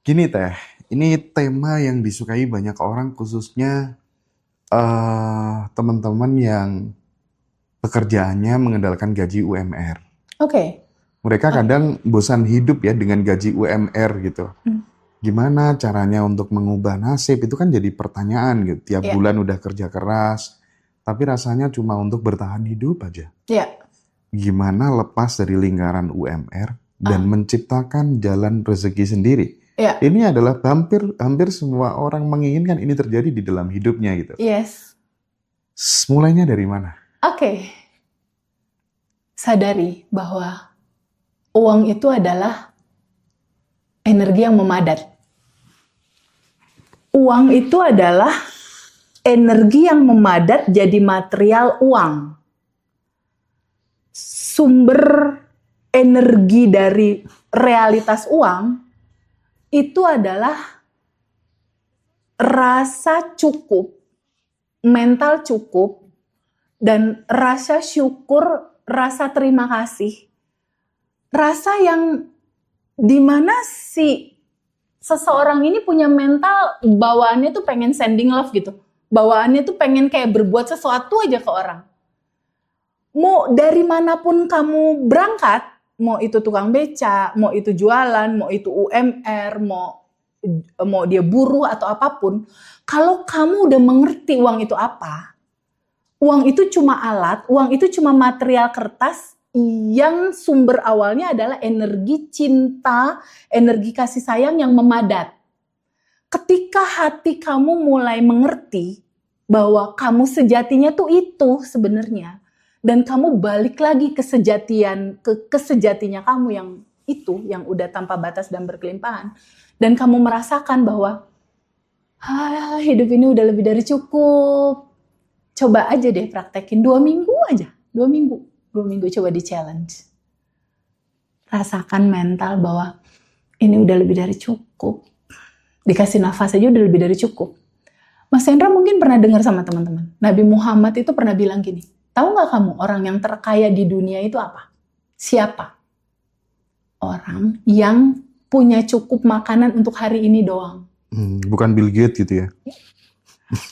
Gini Teh, ini tema yang disukai banyak orang khususnya teman-teman yang pekerjaannya mengandalkan gaji UMR. Oke. Mereka kadang bosan hidup ya dengan gaji UMR gitu. Gimana caranya untuk mengubah nasib itu kan jadi pertanyaan gitu. Tiap Iya. bulan udah kerja keras, tapi rasanya cuma untuk bertahan hidup aja. Iya. Gimana lepas dari lingkaran UMR dan menciptakan jalan rezeki sendiri. Iya. Ini adalah hampir semua orang menginginkan ini terjadi di dalam hidupnya gitu. Yes. Mulainya dari mana? Oke. Sadari bahwa uang itu adalah energi yang memadat. Uang itu adalah energi yang memadat jadi material uang. Sumber energi dari realitas uang itu adalah rasa cukup, mental cukup, dan rasa syukur, rasa terima kasih. Rasa yang dimana si seseorang ini punya mental bawaannya tuh pengen sending love gitu. Bawaannya tuh pengen kayak berbuat sesuatu aja ke orang. Mau dari manapun kamu berangkat, mau itu tukang beca, mau itu jualan, mau itu UMR, mau dia buruh atau apapun, kalau kamu udah mengerti uang itu apa, uang itu cuma alat, uang itu cuma material kertas yang sumber awalnya adalah energi cinta, energi kasih sayang yang memadat. Ketika hati kamu mulai mengerti bahwa kamu sejatinya tuh itu sebenarnya, dan kamu balik lagi ke kesejatinya kamu yang itu, yang udah tanpa batas dan berkelimpahan, dan kamu merasakan bahwa hidup ini udah lebih dari cukup. Coba aja deh praktekin 2 minggu aja, 2 minggu coba di challenge. Rasakan mental bahwa ini udah lebih dari cukup. Dikasih nafas aja udah lebih dari cukup. Mas Hendra mungkin pernah dengar sama teman-teman. Nabi Muhammad itu pernah bilang gini, tahu nggak kamu orang yang terkaya di dunia itu apa? Siapa? Orang yang punya cukup makanan untuk hari ini doang. Bukan Bill Gates gitu ya?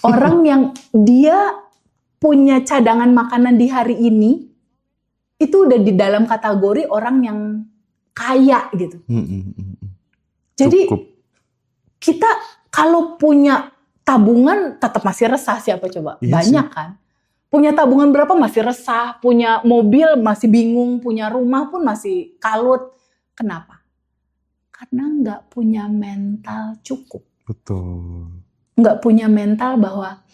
Orang yang dia punya cadangan makanan di hari ini, itu udah di dalam kategori orang yang kaya gitu. Jadi Cukup. kita kalau punya tabungan tetap masih resah, siapa coba? Iya Banyak sih. kan? Punya tabungan berapa masih resah, punya mobil masih bingung, punya rumah pun masih kalut. Kenapa? Karena nggak punya mental cukup. Betul. Nggak punya mental bahwa,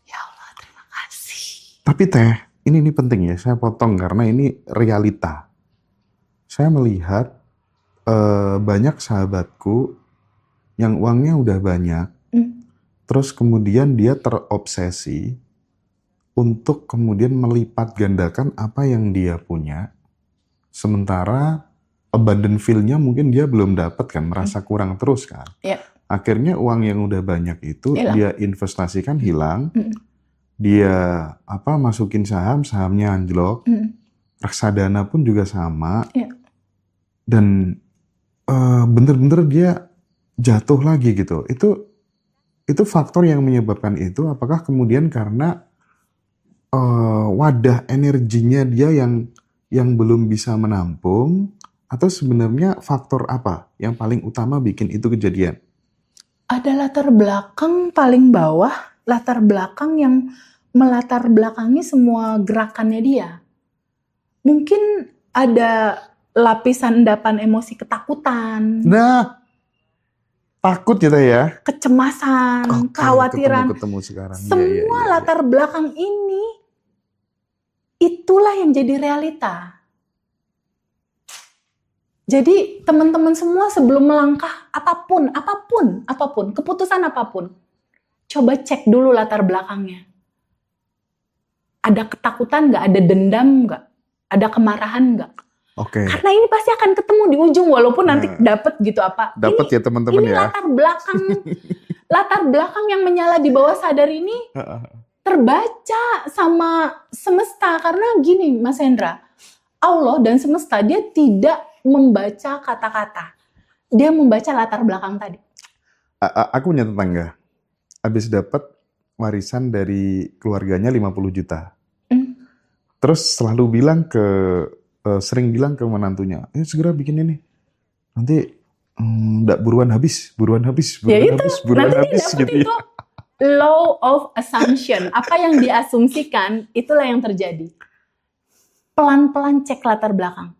ya Allah terima kasih. Tapi Teh, ini penting ya, saya potong karena ini realita. Saya melihat banyak sahabatku yang uangnya udah banyak, terus kemudian dia terobsesi untuk kemudian melipat gandakan apa yang dia punya, sementara abundant feel-nya mungkin dia belum dapat kan, merasa kurang terus kan. Ya. Akhirnya uang yang udah banyak itu Hilang. dia investasikan hilang, dia masukin sahamnya anjlok, reksadana pun juga sama, dan bener-bener dia jatuh lagi gitu. Itu faktor yang menyebabkan itu. Apakah kemudian karena wadah energinya dia yang belum bisa menampung, atau sebenarnya faktor apa yang paling utama bikin itu kejadian? Ada latar belakang paling bawah, latar belakang yang melatar belakangi semua gerakannya dia. Mungkin ada lapisan endapan emosi ketakutan. Nah, takut gitu ya? Kecemasan, kekhawatiran. Ketemu sekarang. Semua latar belakang ini, itulah yang jadi realita. Jadi teman-teman semua sebelum melangkah apapun, keputusan apapun, coba cek dulu latar belakangnya. Ada ketakutan nggak? Ada dendam nggak? Ada kemarahan nggak? Oke. Karena ini pasti akan ketemu di ujung, walaupun nanti dapet gitu apa. Dapat ya teman-teman ini ya. Latar belakang yang menyala di bawah sadar ini terbaca sama semesta. Karena gini Mas Hendra, Allah dan semesta dia tidak membaca kata-kata. dia membaca latar belakang tadi. Aku punya tetangga, habis dapat warisan dari keluarganya 50 juta. Terus selalu sering bilang ke menantunya, segera bikin ini. Nanti nggak buruan habis gitu ya. Law of assumption, apa yang diasumsikan, itulah yang terjadi. Pelan-pelan cek latar belakang.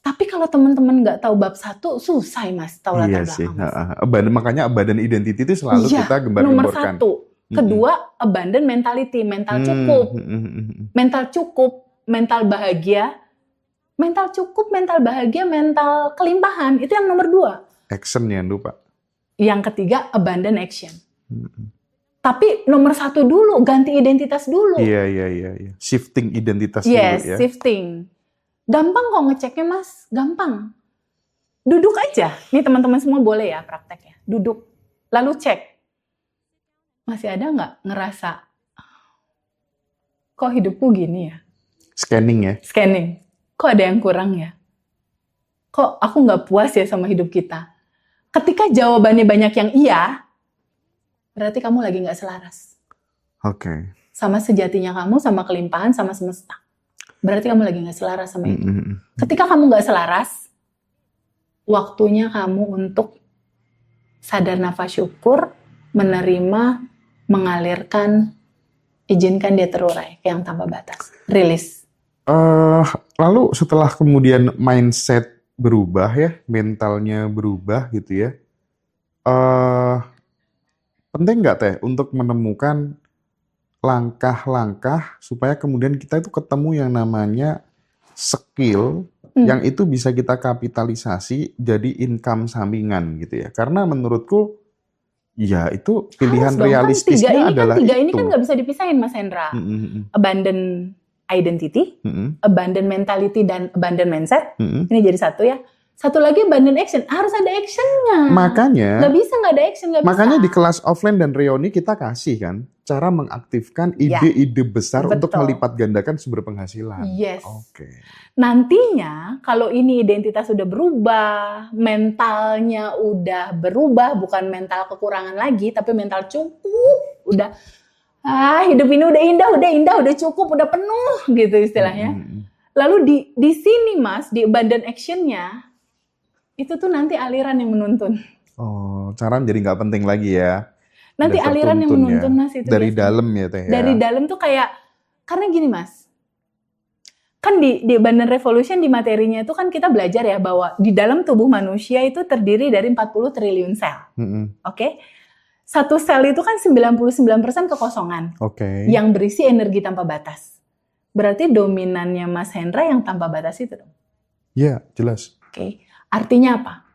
Tapi kalau teman-teman nggak tahu bab 1, susah Mas tahu latar belakang. Makanya abundant identity itu selalu kita gembar-gemborkan. Nomor 1. Kedua, abundant mentality, mental cukup. Mental cukup, mental bahagia. Mental cukup, mental bahagia, mental kelimpahan. Itu yang nomor 2. Action yang lupa. Yang ketiga, abundant action. Tapi nomor 1 dulu, ganti identitas dulu. Iya. Shifting identitas dulu ya. Yes, shifting. Gampang kok ngeceknya Mas, gampang. Duduk aja. Nih teman-teman semua boleh ya prakteknya. Duduk, lalu cek. Masih ada nggak ngerasa, kok hidupku gini ya? Scanning ya? Scanning. Kok ada yang kurang ya? Kok aku nggak puas ya sama hidup kita? Ketika jawabannya banyak yang iya, berarti kamu lagi nggak selaras. Oke. Sama sejatinya kamu, sama kelimpahan, sama semesta. Berarti kamu lagi nggak selaras sama itu. Ketika kamu nggak selaras, waktunya kamu untuk sadar nafas syukur, menerima, mengalirkan, izinkan dia terurai yang tanpa batas. Rilis. Lalu setelah kemudian mindset berubah ya, mentalnya berubah gitu ya, penting nggak Teh untuk menemukan langkah-langkah supaya kemudian kita itu ketemu yang namanya skill yang itu bisa kita kapitalisasi jadi income sampingan gitu ya. Karena menurutku ya itu pilihan realistisnya adalah tiga itu. Ini kan nggak bisa dipisahin Mas Hendra. Abundant identity, abundant mentality, dan abundant mindset. Ini jadi satu ya. Satu lagi abundant action, harus ada actionnya. Makanya nggak bisa nggak ada action, nggak bisa. Makanya di kelas offline dan reuni kita kasih kan cara mengaktifkan ide-ide besar untuk melipat gandakan sumber penghasilan. Yes. Oke. Nantinya kalau ini identitas sudah berubah, mentalnya udah berubah, bukan mental kekurangan lagi, tapi mental cukup, udah hidup ini udah indah, udah cukup, udah penuh gitu istilahnya. Lalu di sini Mas, di abundant action-nya, itu tuh nanti aliran yang menuntun. Oh, cara jadi nggak penting lagi ya. Nanti aliran yang menuntun Mas itu. Dari dalam ya Teh ya. Dari dalam tuh kayak, karena gini Mas, kan di abundant revolution di materinya itu kan kita belajar ya bahwa di dalam tubuh manusia itu terdiri dari 40 triliun sel. Oke? Satu sel itu kan 99% kekosongan. Yang berisi energi tanpa batas. Berarti dominannya Mas Hendra yang tanpa batas itu dong? Iya, jelas. Oke. Artinya apa?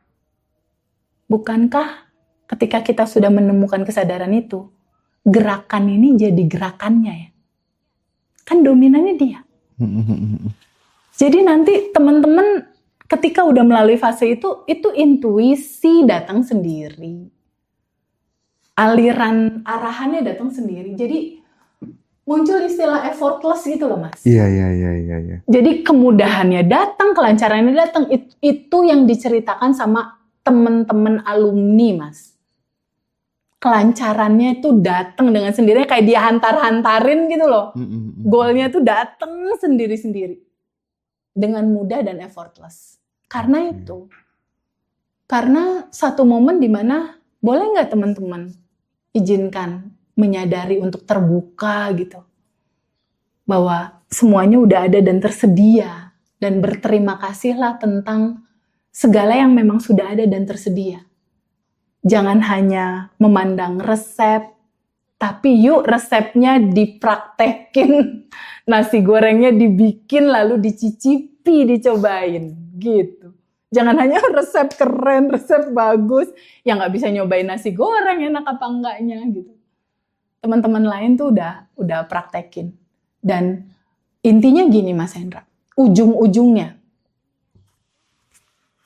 Bukankah ketika kita sudah menemukan kesadaran itu, gerakan ini jadi gerakannya ya? Kan dominannya dia. Jadi nanti teman-teman ketika udah melalui fase itu intuisi datang sendiri. Aliran arahannya datang sendiri. Jadi muncul istilah effortless gitu loh Mas. Iya. Jadi kemudahannya datang, kelancarannya datang. Itu yang diceritakan sama teman-teman alumni Mas. Kelancarannya itu datang dengan sendirinya, kayak dia hantar-hantarin gitu loh. Goalnya tuh datang sendiri-sendiri. Dengan mudah dan effortless. Karena itu. Karena satu momen dimana, boleh nggak teman-teman izinkan menyadari untuk terbuka gitu. Bahwa semuanya udah ada dan tersedia. Dan berterima kasihlah tentang segala yang memang sudah ada dan tersedia. Jangan hanya memandang resep, tapi yuk resepnya dipraktekin. Nasi gorengnya dibikin lalu dicicipi, dicobain gitu. Jangan hanya resep keren, resep bagus, yang nggak bisa nyobain nasi goreng enak apa enggaknya gitu. Teman-teman lain tuh udah praktekin. Dan intinya gini Mas Hendra, ujung-ujungnya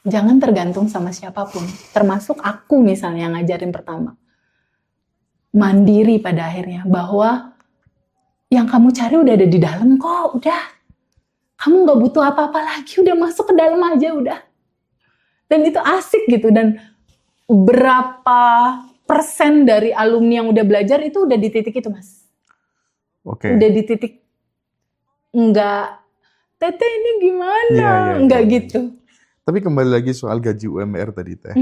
jangan tergantung sama siapapun, termasuk aku misalnya yang ngajarin pertama. Mandiri pada akhirnya, bahwa yang kamu cari udah ada di dalam kok, udah. Kamu gak butuh apa-apa lagi, udah masuk ke dalam aja udah. Dan itu asik gitu. Dan berapa persen dari alumni yang udah belajar itu udah di titik itu, Mas. Oke. Udah di titik enggak, Tete ini gimana? Iya. Enggak gitu. Tapi kembali lagi soal gaji UMR tadi Teh.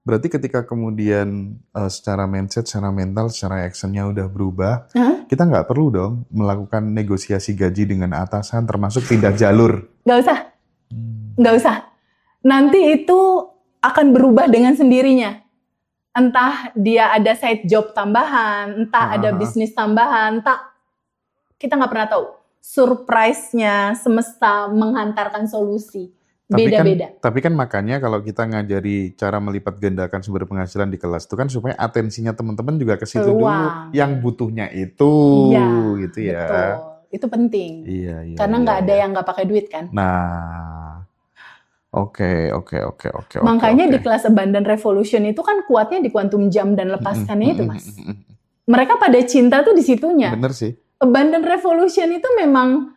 Berarti ketika kemudian secara mindset, secara mental, secara actionnya udah berubah, kita nggak perlu dong melakukan negosiasi gaji dengan atasan, termasuk pindah jalur. Nggak usah. Nggak usah. Nanti itu akan berubah dengan sendirinya. Entah dia ada side job tambahan, entah ada bisnis tambahan, entah kita nggak pernah tahu. Surprise-nya semesta menghantarkan solusi. Beda-beda. Tapi kan makanya kalau kita ngajari cara melipat gandakan sumber penghasilan di kelas itu kan supaya atensinya teman-teman juga ke situ dulu. Yang butuhnya itu, gitu ya. Betul. Itu penting. Iya. Karena nggak ada yang nggak pakai duit kan. Nah, oke. Makanya di kelas Abundant Revolution itu kan kuatnya di kuantum jam dan lepaskannya itu, Mas. Mereka pada cinta tuh di situnya. Bener sih. Abundant Revolution itu memang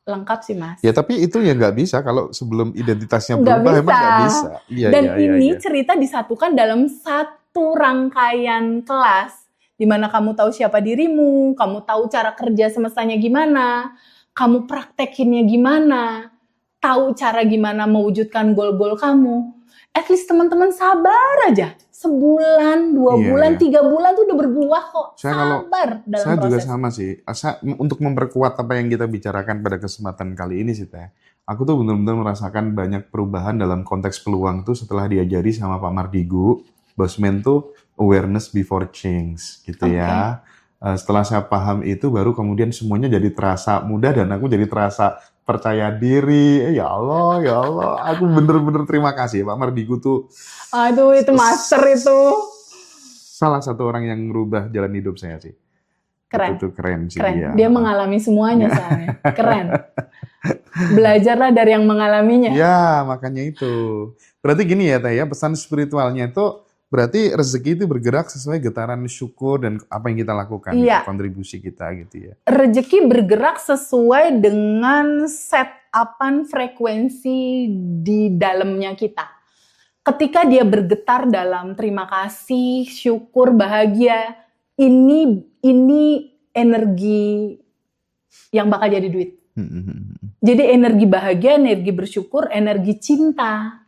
lengkap sih, Mas. Ya tapi itu ya nggak bisa kalau sebelum identitasnya berubah emang nggak bisa. Iya, Dan ini cerita disatukan dalam satu rangkaian kelas di mana kamu tahu siapa dirimu, kamu tahu cara kerja semestanya gimana, kamu praktekinnya gimana, tahu cara gimana mewujudkan goal-goal kamu. At least teman-teman sabar aja. Sebulan, 2 bulan, 3 bulan tuh udah berbuah kok. Sabar dalam proses. Saya juga sama sih. Untuk memperkuat apa yang kita bicarakan pada kesempatan kali ini sih Teh. Aku tuh benar-benar merasakan banyak perubahan dalam konteks peluang tuh setelah diajari sama Pak Mardigu. Bosman tuh awareness before change gitu ya. Setelah saya paham itu baru kemudian semuanya jadi terasa mudah dan aku jadi terasa percaya diri. Ya Allah, aku bener-bener terima kasih Pak Mardigu tuh. Aduh, itu master itu. Salah satu orang yang merubah jalan hidup saya sih. Keren. Itu keren sih Dia mengalami semuanya soalnya. Keren. Belajarlah dari yang mengalaminya. Ya, makanya itu. Berarti gini ya Teh ya, pesan spiritualnya itu berarti rezeki itu bergerak sesuai getaran syukur dan apa yang kita lakukan, kontribusi kita gitu ya. Rezeki bergerak sesuai dengan set-upan frekuensi di dalamnya kita. Ketika dia bergetar dalam terima kasih, syukur, bahagia, ini energi yang bakal jadi duit. Jadi energi bahagia, energi bersyukur, energi cinta,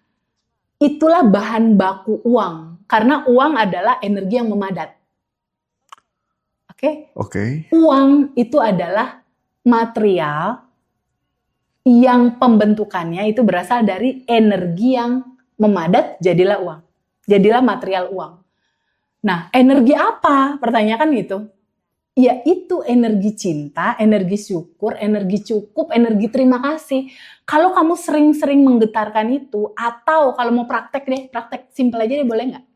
itulah bahan baku uang. Karena uang adalah energi yang memadat. Oke? Uang itu adalah material yang pembentukannya itu berasal dari energi yang memadat, jadilah uang. Jadilah material uang. Nah, energi apa? Pertanyaan kan gitu. Ya itu energi cinta, energi syukur, energi cukup, energi terima kasih. Kalau kamu sering-sering menggetarkan itu, atau kalau mau praktek simpel aja deh, boleh nggak?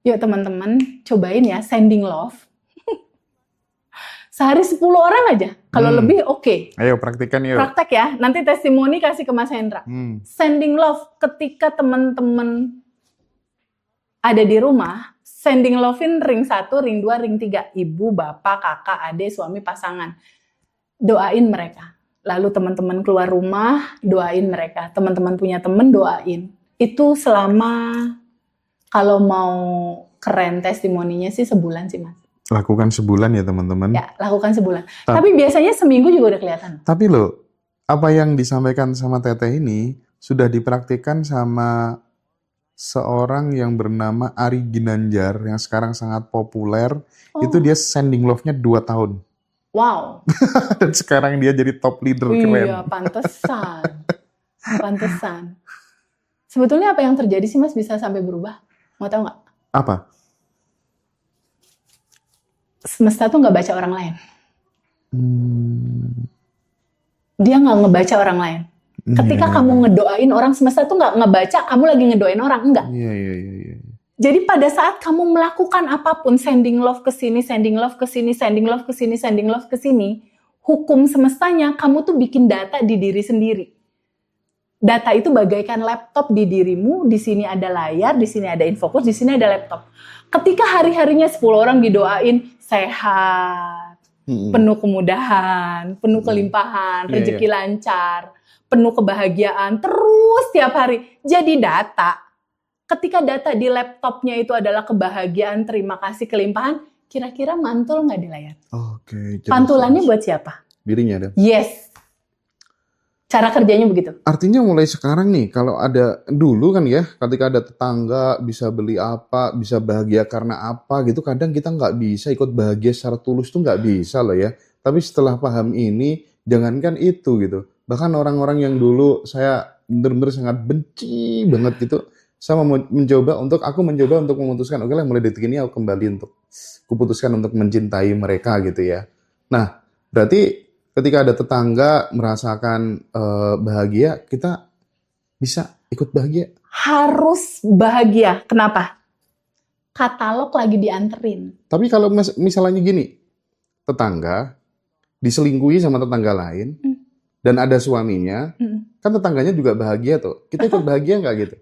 Yuk teman-teman, cobain ya, sending love. Sehari 10 orang aja, kalau lebih oke. Ayo praktikan yuk. Praktek ya, nanti testimoni kasih ke Mas Hendra. Sending love, ketika teman-teman ada di rumah, sending love-in ring 1, ring 2, ring 3. Ibu, bapak, kakak, adik, suami, pasangan. Doain mereka. Lalu teman-teman keluar rumah, doain mereka. Teman-teman punya teman, doain. Itu selama, kalau mau keren testimoninya sih sebulan sih Mas. Lakukan sebulan ya teman-teman. Ya, lakukan sebulan. Tapi biasanya seminggu juga udah kelihatan. Tapi loh, apa yang disampaikan sama Teteh ini sudah dipraktikkan sama seorang yang bernama Ari Ginanjar yang sekarang sangat populer. Itu dia sending love-nya 2 tahun. Wow. Dan sekarang dia jadi top leader keren. Iya, pantesan. Pantesan. Sebetulnya apa yang terjadi sih Mas bisa sampai berubah? Mau tahu nggak? Apa? Semesta tuh nggak baca orang lain. Dia nggak ngebaca orang lain. Ketika kamu ngedoain orang, semesta tuh nggak ngebaca kamu lagi ngedoain orang, enggak. Iya. Jadi pada saat kamu melakukan apapun, sending love ke sini, sending love ke sini, sending love ke sini, sending love ke sini, hukum semestanya kamu tuh bikin data di diri sendiri. Data itu bagaikan laptop di dirimu, di sini ada layar, di sini ada infocus, di sini ada laptop. Ketika hari-harinya 10 orang didoain sehat, penuh kemudahan, penuh kelimpahan, rezeki lancar, penuh kebahagiaan, terus tiap hari jadi data. Ketika data di laptopnya itu adalah kebahagiaan, terima kasih, kelimpahan, kira-kira mantul nggak di layar? Oke. Jelas, Pantulannya jelas. buat siapa? Dirinya dong. Yes. Cara kerjanya begitu. Artinya mulai sekarang nih, kalau ada dulu kan ya, ketika ada tetangga bisa beli apa, bisa bahagia karena apa gitu, kadang kita nggak bisa ikut bahagia secara tulus tuh nggak bisa loh ya. Tapi setelah paham ini, jangankan itu gitu. Bahkan orang-orang yang dulu saya benar-benar sangat benci banget gitu, saya aku mencoba untuk memutuskan, oke lah mulai detik ini aku kembali untuk, kuputuskan untuk mencintai mereka gitu ya. Nah, berarti ketika ada tetangga merasakan bahagia, kita bisa ikut bahagia. Harus bahagia. Kenapa? Katalog lagi dianterin. Tapi kalau misalnya gini, tetangga diselingkuhi sama tetangga lain, dan ada suaminya, kan tetangganya juga bahagia tuh. Kita ikut bahagia nggak gitu?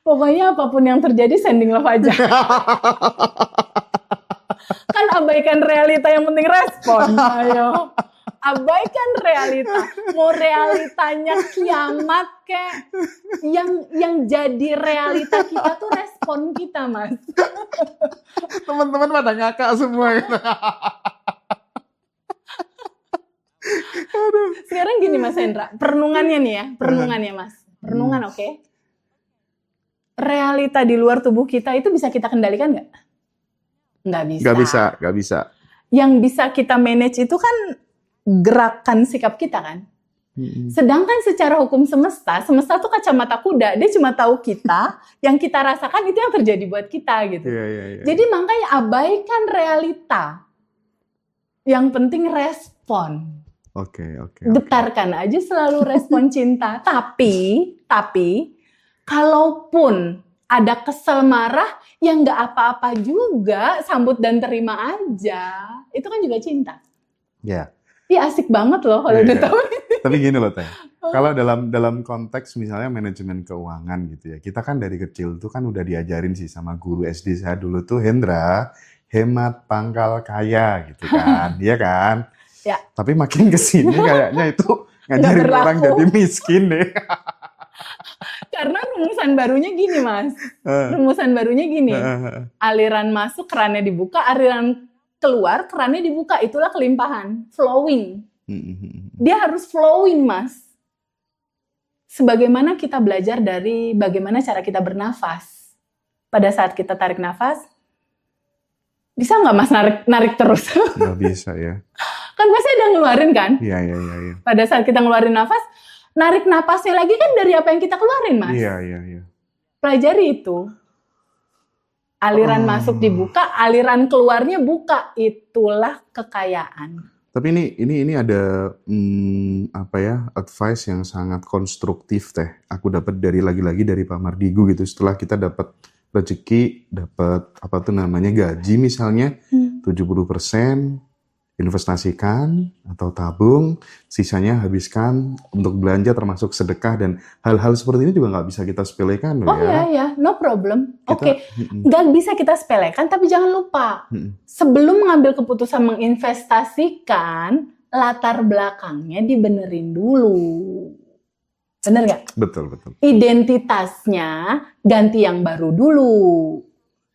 Pokoknya apapun yang terjadi sending love aja. Kan abaikan realita, yang penting respon. Ayo. Abaikan realita. Mau realitanya kiamat kek. Yang jadi realita kita tuh respon kita, Mas. Teman-teman pada ngakak semua. Sekarang gini Mas Hendra, perenungannya nih ya, perenungannya Mas. Perenungan oke. Realita di luar tubuh kita itu bisa kita kendalikan nggak? Nggak bisa. Yang bisa kita manage itu kan gerakan sikap kita kan. Sedangkan secara hukum semesta tuh kacamata kuda, dia cuma tahu kita, yang kita rasakan itu yang terjadi buat kita gitu. Jadi makanya abaikan realita. Yang penting respon. Oke. Getarkan aja selalu respon cinta. Tapi kalaupun ada kesel marah, yang nggak apa-apa juga, sambut dan terima aja. Itu kan juga cinta. Ya. Iya asik banget loh kalau udah tahu. Tapi gini loh Teh, kalau dalam konteks misalnya manajemen keuangan gitu ya, kita kan dari kecil tuh kan udah diajarin sih sama guru SD saya dulu tuh, Hendra, hemat pangkal kaya gitu kan, iya kan? Ya. Tapi makin kesini kayaknya itu ngajarin orang jadi miskin deh. Karena rumusan barunya gini Mas, aliran masuk kerannya dibuka, aliran keluar kerannya dibuka, itulah kelimpahan, flowing. Dia harus flowing Mas. Sebagaimana kita belajar dari bagaimana cara kita bernafas. Pada saat kita tarik nafas, bisa nggak Mas narik terus? Nggak bisa ya. Kan pasti ada ngeluarin kan? Iya. Pada saat kita ngeluarin nafas, narik napasnya lagi kan dari apa yang kita keluarin Mas? Iya. Pelajari itu. Aliran masuk dibuka, aliran keluarnya buka. Itulah kekayaan. Tapi ini ada advice yang sangat konstruktif Teh. Aku dapat lagi-lagi dari Pak Mardigu gitu. Setelah kita dapat rezeki, dapat gaji misalnya 70% investasikan atau tabung, sisanya habiskan untuk belanja termasuk sedekah, dan hal-hal seperti ini juga nggak bisa kita sepelekan loh ya. Iya, no problem. Oke. Nggak bisa kita sepelekan, tapi jangan lupa sebelum mengambil keputusan menginvestasikan, latar belakangnya dibenerin dulu. Bener nggak? Betul. Identitasnya ganti yang baru dulu,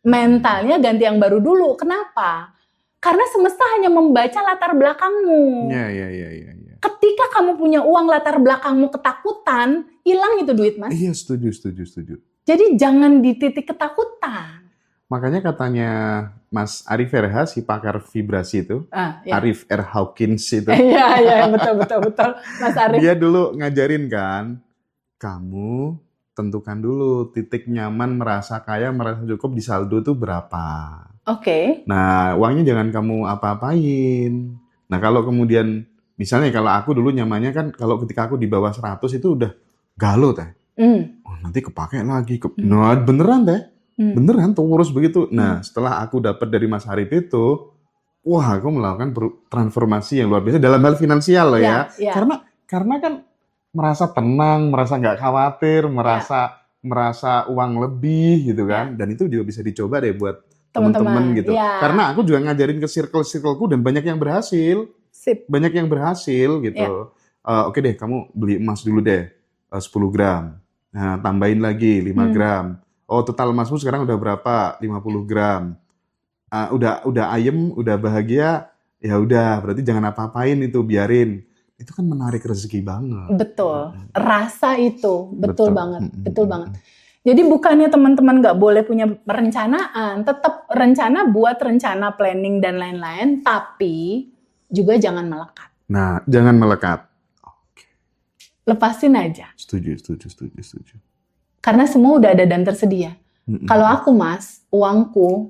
mentalnya ganti yang baru dulu. Kenapa? Karena semesta hanya membaca latar belakangmu. Iya. Ketika kamu punya uang, latar belakangmu ketakutan, hilang itu duit Mas. Iya, setuju. Jadi jangan di titik ketakutan. Makanya katanya Mas Arif RH, si pakar vibrasi itu, Ya. Arif R. Hawkins itu. Iya, betul. Mas Arif. Dia dulu ngajarin kan, kamu tentukan dulu titik nyaman, merasa kaya, merasa cukup di saldo itu berapa. Oke. Nah, uangnya jangan kamu apa-apain. Nah, kalau kemudian, misalnya kalau aku dulu nyamannya kan, kalau ketika aku di bawah 100 itu udah galau Teh. Oh, nanti kepake lagi. Nah, beneran Teh. Beneran tuh urus begitu. Nah, setelah aku dapat dari Mas Arif itu, wah, aku melakukan transformasi yang luar biasa dalam hal finansial loh ya. Karena kan merasa tenang, merasa nggak khawatir, merasa uang lebih gitu kan. Dan itu juga bisa dicoba deh buat teman-teman gitu. Karena aku juga ngajarin ke circle-circleku dan banyak yang berhasil. Banyak yang berhasil gitu. Oke deh, kamu beli emas dulu deh, 10 gram. Nah, tambahin lagi 5 gram. Oh, total emasmu sekarang udah berapa? 50 gram. Udah ayem, udah bahagia, ya udah, berarti jangan apa-apain itu, biarin. Itu kan menarik rezeki banget. Betul. Rasa itu, betul banget, Mm-mm. betul banget. Jadi bukannya teman-teman nggak boleh punya perencanaan, tetap rencana, buat rencana, planning dan lain-lain, tapi juga jangan melekat. Nah, jangan melekat. Lepasin aja. Setuju. Karena semua udah ada dan tersedia. Mm-mm. Kalau aku, Mas, uangku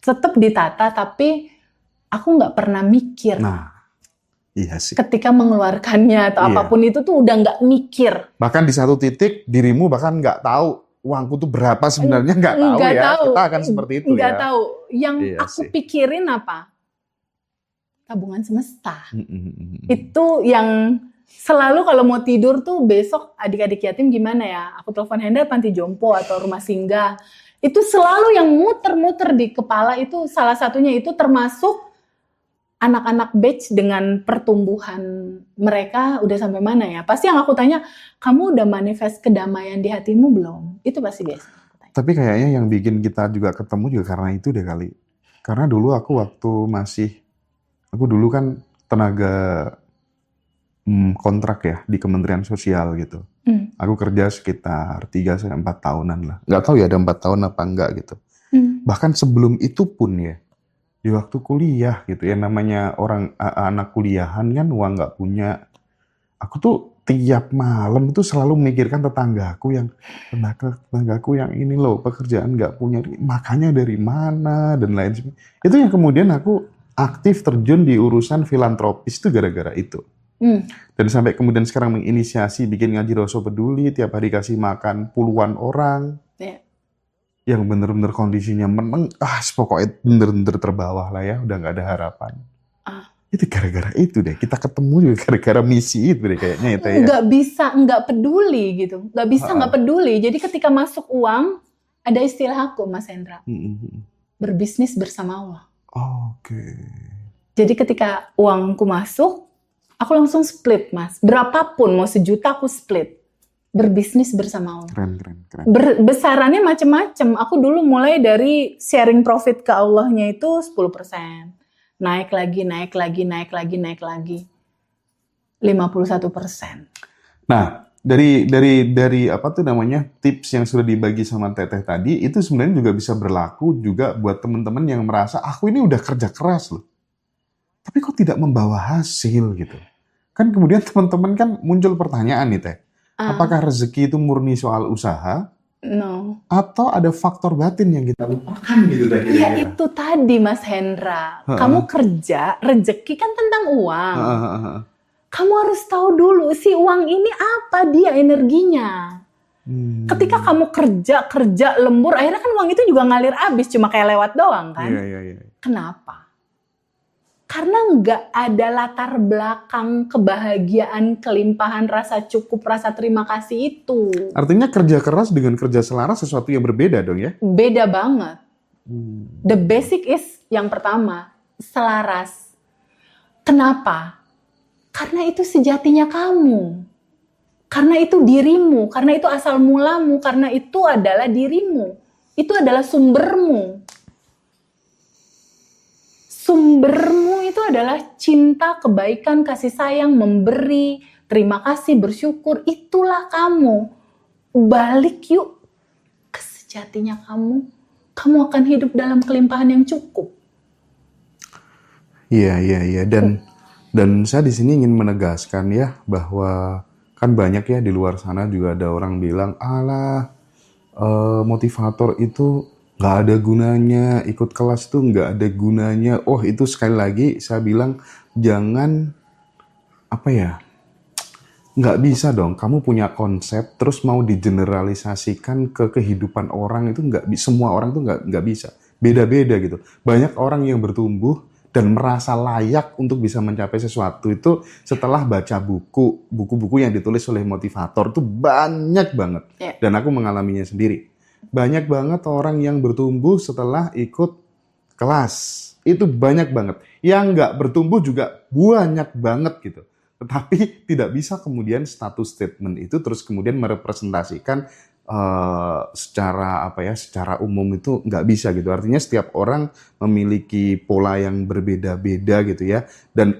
tetap ditata, tapi aku nggak pernah mikir. Nah, iya sih. Ketika mengeluarkannya atau Iya. apapun itu tuh udah nggak mikir. Bahkan di satu titik dirimu bahkan nggak tahu uangku tuh berapa sebenarnya, nggak tahu Nggak ya. tahu. Kita akan seperti itu Nggak ya. tahu. Yang Iya aku sih. pikirin apa? Tabungan semesta. Mm-mm. Itu yang selalu kalau mau tidur tuh besok adik-adik yatim gimana ya? Aku telepon Hendra panti jompo atau rumah singgah. Itu selalu yang muter-muter di kepala, itu salah satunya itu termasuk anak-anak batch dengan pertumbuhan mereka udah sampai mana ya? Pasti yang aku tanya, kamu udah manifest kedamaian di hatimu belum? Itu pasti biasa. Tapi kayaknya yang bikin kita juga ketemu juga karena itu deh kali. Karena dulu aku dulu kan tenaga kontrak ya di Kementerian Sosial gitu. Aku kerja sekitar 3-4 tahunan lah. Nggak tahu ya ada 4 tahun apa enggak gitu. Bahkan sebelum itu pun ya, di waktu kuliah gitu ya, namanya orang anak kuliahan kan uang nggak punya. Aku tuh tiap malam itu selalu memikirkan tetanggaku yang ini loh pekerjaan nggak punya, makanya dari mana dan lain sebagainya. Itu yang kemudian aku aktif terjun di urusan filantropis itu gara-gara itu. Dan sampai kemudian sekarang menginisiasi bikin ngaji Roso Peduli, tiap hari kasih makan puluhan orang. Yang bener-bener kondisinya pokoknya bener-bener terbawah lah ya, udah nggak ada harapan. Itu gara-gara itu deh, kita ketemu juga gara-gara misi itu deh kayaknya itu ya. Nggak bisa nggak peduli gitu, nggak bisa nggak peduli. Jadi ketika masuk uang, ada istilah aku, Mas Hendra, berbisnis bersama Allah. Oke. Jadi ketika uangku masuk, aku langsung split, Mas. Berapapun, mau 1 juta aku split. Berbisnis bersama Allah. Keren. Besarannya macam-macam. Aku dulu mulai dari sharing profit ke Allahnya itu 10%. Naik lagi. 51%. Nah, dari apa tuh namanya, tips yang sudah dibagi sama Teteh tadi, itu sebenarnya juga bisa berlaku juga buat teman-teman yang merasa, aku ini udah kerja keras loh. Tapi kok tidak membawa hasil gitu. Kan kemudian teman-teman kan muncul pertanyaan nih Teh. Apakah rezeki itu murni soal usaha? No. Atau ada faktor batin yang kita lupakan gitu Teh? Ya itu tadi Mas Hendra. Kamu kerja, rezeki kan tentang uang. Kamu harus tahu dulu si uang ini apa dia energinya. Ketika kamu kerja lembur, akhirnya kan uang itu juga ngalir abis, cuma kayak lewat doang kan. Iya. Kenapa? Karena nggak ada latar belakang kebahagiaan, kelimpahan, rasa cukup, rasa terima kasih itu. Artinya kerja keras dengan kerja selaras sesuatu yang berbeda dong ya? Beda banget. The basic is yang pertama, selaras. Kenapa? Karena itu sejatinya kamu. Karena itu dirimu, karena itu asal mulamu, karena itu adalah dirimu. Itu adalah sumbermu. Sumbermu itu adalah cinta, kebaikan, kasih sayang, memberi, terima kasih, bersyukur. Itulah kamu. Balik yuk ke sejatinya kamu. Kamu akan hidup dalam kelimpahan yang cukup. Iya. Dan saya di sini ingin menegaskan ya bahwa kan banyak ya di luar sana juga ada orang bilang, motivator itu nggak ada gunanya, ikut kelas itu nggak ada gunanya. Oh itu sekali lagi saya bilang jangan nggak bisa dong. Kamu punya konsep terus mau digeneralisasikan ke kehidupan orang itu nggak, semua orang itu nggak bisa. Beda-beda gitu. Banyak orang yang bertumbuh dan merasa layak untuk bisa mencapai sesuatu itu setelah baca buku-buku yang ditulis oleh motivator itu banyak banget. Dan aku mengalaminya sendiri. Banyak banget orang yang bertumbuh setelah ikut kelas. Itu banyak banget. Yang nggak bertumbuh juga banyak banget gitu. Tetapi tidak bisa kemudian status statement itu terus kemudian merepresentasikan secara umum itu nggak bisa gitu. Artinya setiap orang memiliki pola yang berbeda-beda gitu ya. Dan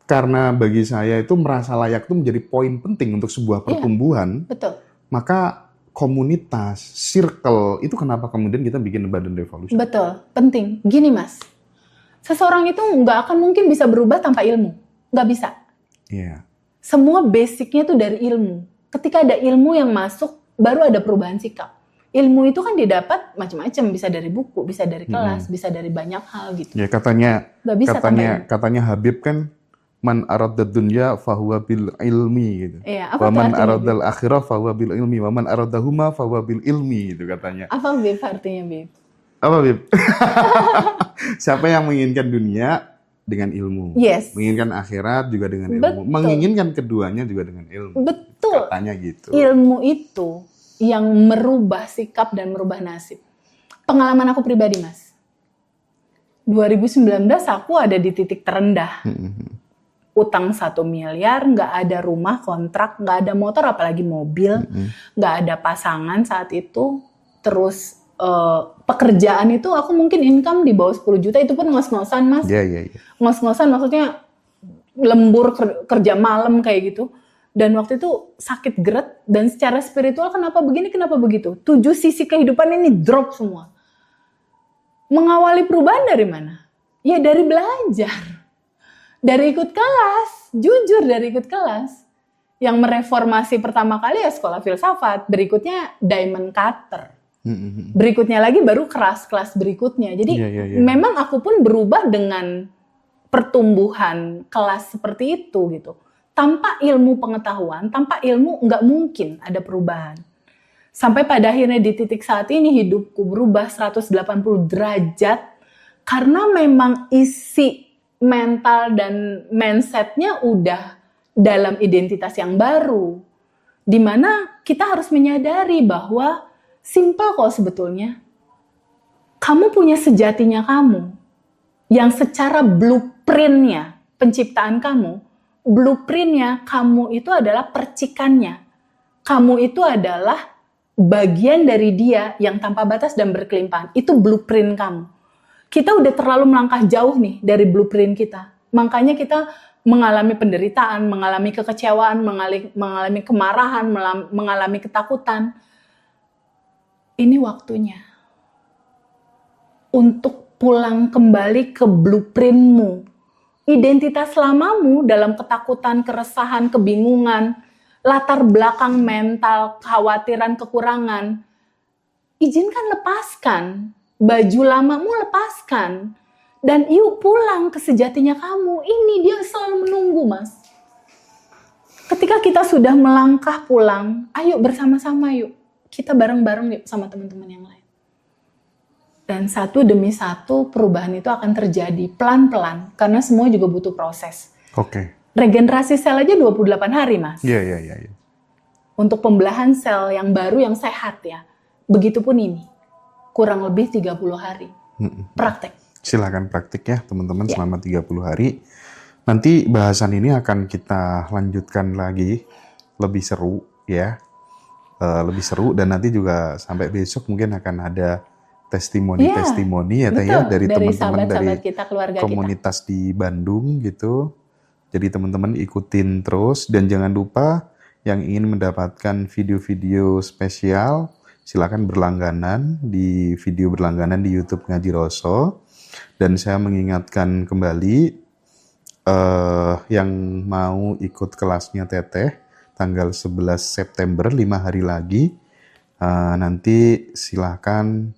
karena bagi saya itu merasa layak itu menjadi poin penting untuk sebuah pertumbuhan. Betul. Maka komunitas, circle, itu kenapa kemudian kita bikin Abundant Revolution. Betul, penting. Gini Mas, seseorang itu nggak akan mungkin bisa berubah tanpa ilmu. Nggak bisa. Iya. Semua basicnya tuh dari ilmu. Ketika ada ilmu yang masuk, baru ada perubahan sikap. Ilmu itu kan didapat macam-macam, bisa dari buku, bisa dari kelas, bisa dari banyak hal gitu. Ya katanya Habib kan, man aradad dunya fahuwa bil ilmi gitu. Iya, wa man aradal akhirah fahuwa bil ilmi, wa man aradahuma fahuwa bil ilmi gitu katanya. Apa Bib artinya Bib? Apa Bib? Siapa yang menginginkan dunia dengan ilmu, menginginkan akhirat juga dengan ilmu, menginginkan keduanya juga dengan ilmu. Betul. Katanya gitu. Ilmu itu yang merubah sikap dan merubah nasib. Pengalaman aku pribadi Mas, 2019 aku ada di titik terendah. Utang 1 miliar, nggak ada rumah kontrak, nggak ada motor apalagi mobil, nggak ada pasangan saat itu. Terus pekerjaan itu aku mungkin income di bawah 10 juta, itu pun ngos-ngosan Mas. Iya. Ngos-ngosan maksudnya lembur kerja malam kayak gitu. Dan waktu itu sakit geret, dan secara spiritual kenapa begini, kenapa begitu. 7 sisi kehidupan ini drop semua. Mengawali perubahan dari mana? Ya dari belajar. Dari ikut kelas, jujur dari ikut kelas. Yang mereformasi pertama kali ya sekolah filsafat, berikutnya diamond cutter. Berikutnya lagi baru kelas berikutnya. Jadi memang aku pun berubah dengan pertumbuhan kelas seperti itu gitu. Tanpa ilmu pengetahuan, tanpa ilmu nggak mungkin ada perubahan. Sampai pada akhirnya di titik saat ini hidupku berubah 180 derajat karena memang isi mental dan mindsetnya udah dalam identitas yang baru. Dimana kita harus menyadari bahwa simple kok sebetulnya. Kamu punya sejatinya kamu. Yang secara blueprint-nya, penciptaan kamu, blueprint-nya kamu itu adalah percikannya. Kamu itu adalah bagian dari dia yang tanpa batas dan berkelimpahan. Itu blueprint kamu. Kita udah terlalu melangkah jauh nih dari blueprint kita. Makanya kita mengalami penderitaan, mengalami kekecewaan, mengalami kemarahan, mengalami ketakutan. Ini waktunya untuk pulang kembali ke blueprintmu. Identitas lamamu dalam ketakutan, keresahan, kebingungan, latar belakang mental, kekhawatiran, kekurangan. Izinkan lepaskan. Baju lamamu lepaskan. Dan yuk pulang ke sejatinya kamu. Ini dia selalu menunggu, Mas. Ketika kita sudah melangkah pulang, ayo bersama-sama yuk. Kita bareng-bareng yuk sama teman-teman yang lain. Dan satu demi satu perubahan itu akan terjadi pelan-pelan. Karena semua juga butuh proses. Oke. Regenerasi sel aja 28 hari, Mas. Iya. Untuk pembelahan sel yang baru, yang sehat ya. Begitupun ini. Kurang lebih 30 hari. Praktek. Silahkan praktik ya teman-teman selama 30 hari. Nanti bahasan ini akan kita lanjutkan lagi. Lebih seru ya. Lebih seru dan nanti juga sampai besok mungkin akan ada testimoni ya Teh ya dari teman-teman dari kita, keluarga komunitas kita di Bandung gitu. Jadi teman-teman ikutin terus dan jangan lupa yang ingin mendapatkan video-video spesial silakan berlangganan di video berlangganan di YouTube Ngaji Roso. Dan saya mengingatkan kembali yang mau ikut kelasnya Teteh tanggal 11 September 5 hari lagi nanti silakan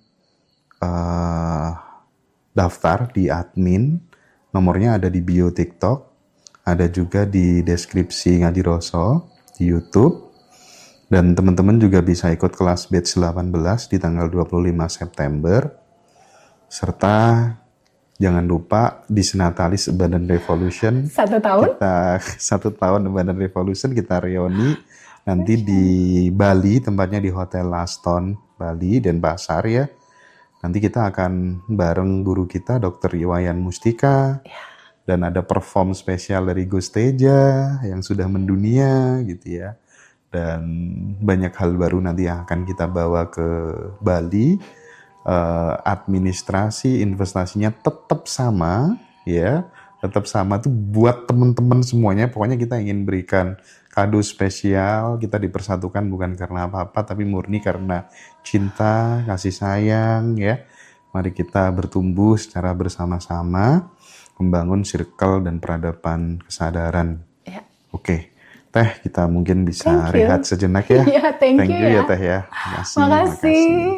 daftar di admin, nomornya ada di bio TikTok, ada juga di deskripsi Ngaji Roso di YouTube. Dan teman-teman juga bisa ikut kelas batch 18 di tanggal 25 September. Serta jangan lupa di Senatalis Abundant Revolution. 1 tahun? Kita 1 tahun Abundant Revolution kita reuni nanti di Bali, tempatnya di Hotel Laston Bali dan Pasar ya. Nanti kita akan bareng guru kita Dr. Iwayan Mustika. Dan ada perform spesial dari Gus Teja yang sudah mendunia gitu ya. Dan banyak hal baru nanti yang akan kita bawa ke Bali. Administrasi investasinya tetap sama ya, tetap sama tuh buat teman-teman semuanya. Pokoknya kita ingin berikan kado spesial, kita dipersatukan bukan karena apa-apa tapi murni karena cinta, kasih sayang ya. Mari kita bertumbuh secara bersama-sama membangun circle dan peradaban kesadaran. Ya. Oke. Teh, kita mungkin bisa Thank you. rehat sejenak ya. Iya, thank you you ya ya. Teh ya. Makasih.